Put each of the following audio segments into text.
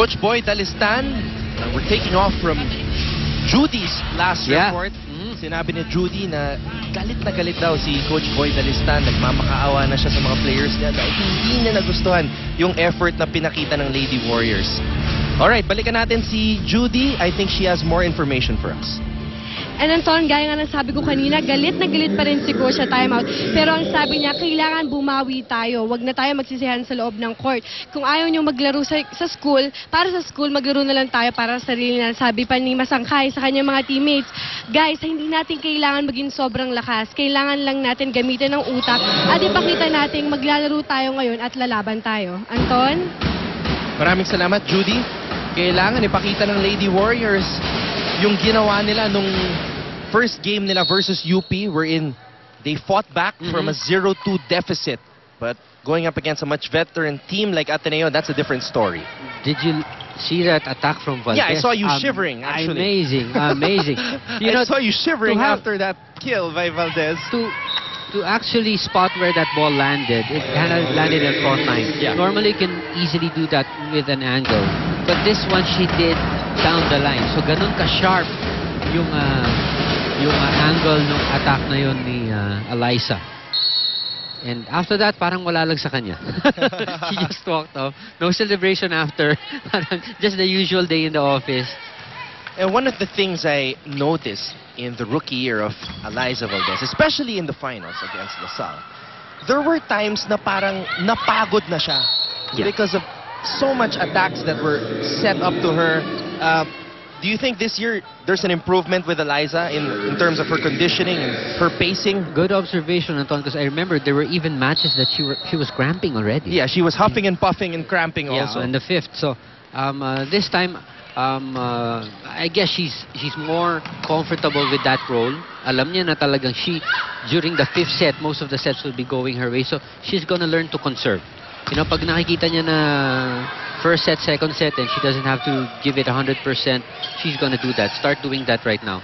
Coach Boy Dalistan, we're taking off from Judy's last report. Sinabi ni Judy na galit daw si Coach Boy Dalistan. Nagmamakaawa na siya sa mga players niya dahil hindi niya nagustuhan yung effort na pinakita ng Lady Warriors. Alright, balikan natin si Judy. I think she has more information for us. And Anton, gaya nga ng sabi ko kanina, galit na galit pa rin si Coach sa timeout. Pero ang sabi niya, kailangan bumawi tayo. Huwag na tayo magsisihan sa loob ng court. Kung ayaw niyo maglaro sa school, para sa school, maglaro na lang tayo para sa sarili na. Sabi pa ni Masangkay sa kanyang mga teammates, guys, hindi natin kailangan maging sobrang lakas. Kailangan lang natin gamitin ng utak at ipakita natin maglalaro tayo ngayon at lalaban tayo. Anton? Maraming salamat, Judy. Kailangan ipakita ng Lady Warriors yung ginawa nila nung first game nila versus UP, wherein they fought back from a 0-2 deficit. But going up against a much veteran team like Ateneo, that's a different story. Did you see that attack from Valdez? Yeah, I saw you shivering, actually. Amazing, amazing. I saw you shivering after that kill by Valdez. To actually spot where that ball landed, it kind of landed in front line. Yeah. Normally, you can easily do that with an angle. But this one, she did down the line. So, ganun ka-sharp yung angle ng attack na yun ni Alyssa. And after that, parang wala lang sa kanya. She just walked off. No celebration after. Just the usual day in the office. And one of the things I noticed in the rookie year of Alyssa Valdez, especially in the finals against LaSalle, there were times na parang napagod na siya because of so much attacks that were set up to her. Do you think this year there's an improvement with Alyssa in terms of her conditioning and her pacing? Good observation, Anton, because I remember there were even matches that she was cramping already. Yeah, she was huffing and puffing and cramping also. Yeah, in the fifth. So this time, I guess she's more comfortable with that role. Alam niya na talagang during the fifth set, most of the sets will be going her way. So she's gonna learn to conserve. You know, pag nakikita niya na first set, second set, and she doesn't have to give it 100%, she's gonna do that. Start doing that right now.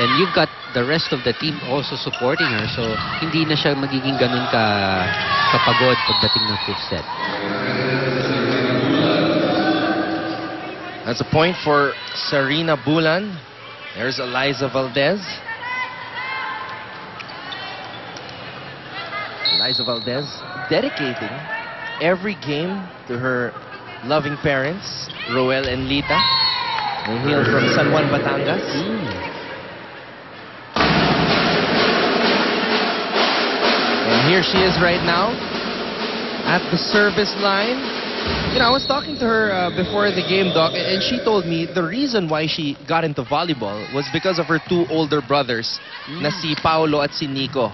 And you've got the rest of the team also supporting her. So hindi na siya magiging ganun kapagod pagdating ng fifth set. That's a point for Sarina Bulan. There's Alyssa Valdez. Alyssa Valdez dedicating every game to her loving parents, Roel and Lita. They hail from San Juan, Batangas. And here she is right now at the service line. You know, I was talking to her before the game, Doc, and she told me the reason why she got into volleyball was because of her two older brothers, na si Paolo at si Nico.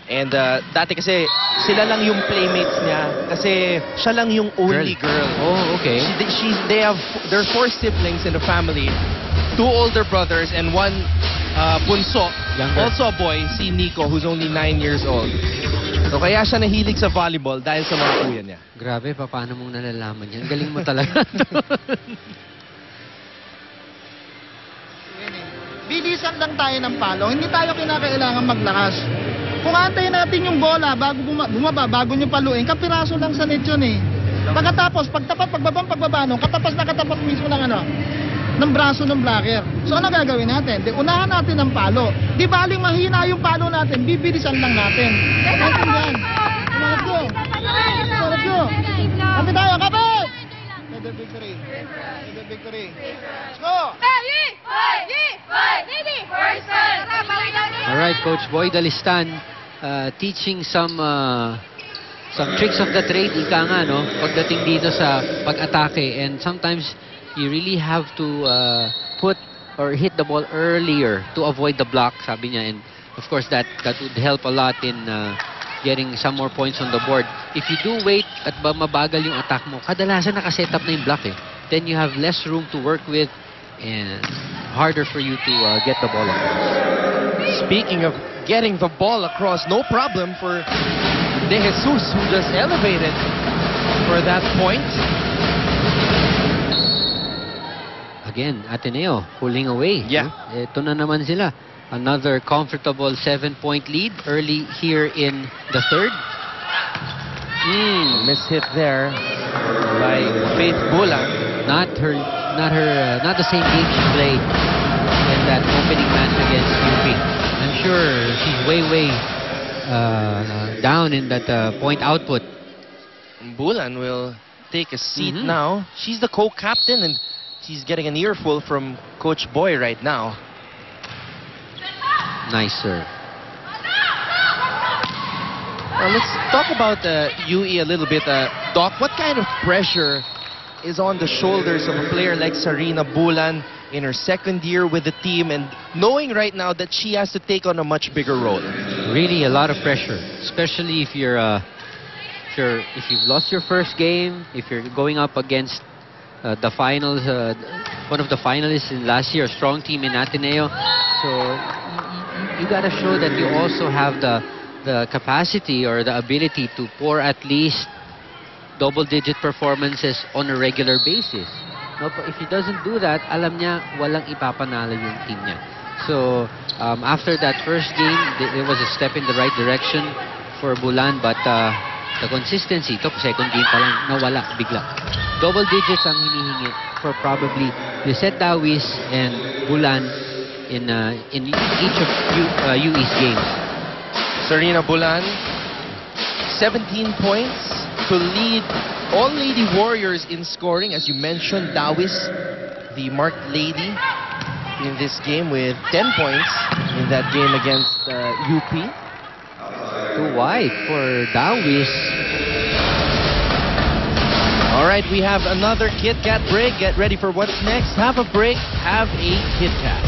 And dati kasi sila lang yung playmates niya kasi siya lang yung only girl. Oh, okay. There are 4 siblings in the family, 2 older brothers and 1 bunso, also a boy, si Nico, who's only 9 years old. So kaya siya nahilig sa volleyball dahil sa mga kuya niya. Grabe, paano mong nalalaman yan? Galing mo talaga. Bilisan lang tayo ng palo. Hindi tayo kinakailangan maglakas. Kung antayin natin yung bola bago bumaba, bago nyo paluin, kapiraso lang sa net yun eh. Pagkatapos, pagbaba nung, katapas mismo ng braso ng blocker. So ano gagawin natin? Unahan natin ng palo. Di baling mahina yung palo natin, bibilisan lang natin. Natin yan. Umarap nyo. Kapit tayo, kapit! Let the victory. Let's go! Alright, Coach Boy Dalistan teaching some tricks of the trade, ika nga, no? Pagdating dito sa pag-atake. And sometimes you really have to put or hit the ball earlier to avoid the block, sabi niya. And of course, that would help a lot in getting some more points on the board. If you do wait at mabagal yung attack mo, kadalasan nakaset up na yung block eh. Then you have less room to work with and harder for you to get the ball across. Speaking of getting the ball across, no problem for De Jesus, who just elevated for that point. Again, Ateneo pulling away. Yeah. No? Ito na naman sila. Another comfortable 7-point lead early here in the third. Miss hit there. by Faith Bulan. Not the same game she played in that opening match against UP. I'm sure she's way down in that point output. Bulan will take a seat now. She's the co-captain and she's getting an earful from Coach Boy right now. Nice serve. Now let's talk about UE a little bit. Doc, what kind of pressure is on the shoulders of a player like Sarina Bulan in her second year with the team and knowing right now that she has to take on a much bigger role? Really a lot of pressure, especially if you're if you've lost your first game, if you're going up against the finals, one of the finalists in last year, a strong team in Ateneo. So you gotta show that you also have the capacity or the ability to pour at least double-digit performances on a regular basis. No, if he doesn't do that, alam niya walang ipapanalo yung team niya. So after that first game, there was a step in the right direction for Bulan, but the consistency, ito second game pa lang, nawala bigla. Double digits ang hinihingi for probably Lisette Dawis and Bulan in each of UE's games. Sarina Bulan, 17 points to lead all Lady Warriors in scoring. As you mentioned, Dawis, the marked lady in this game with 10 points in that game against UP. Too wide for Dawis. All right, we have another Kit Kat break. Get ready for what's next. Have a break, have a Kit Kat.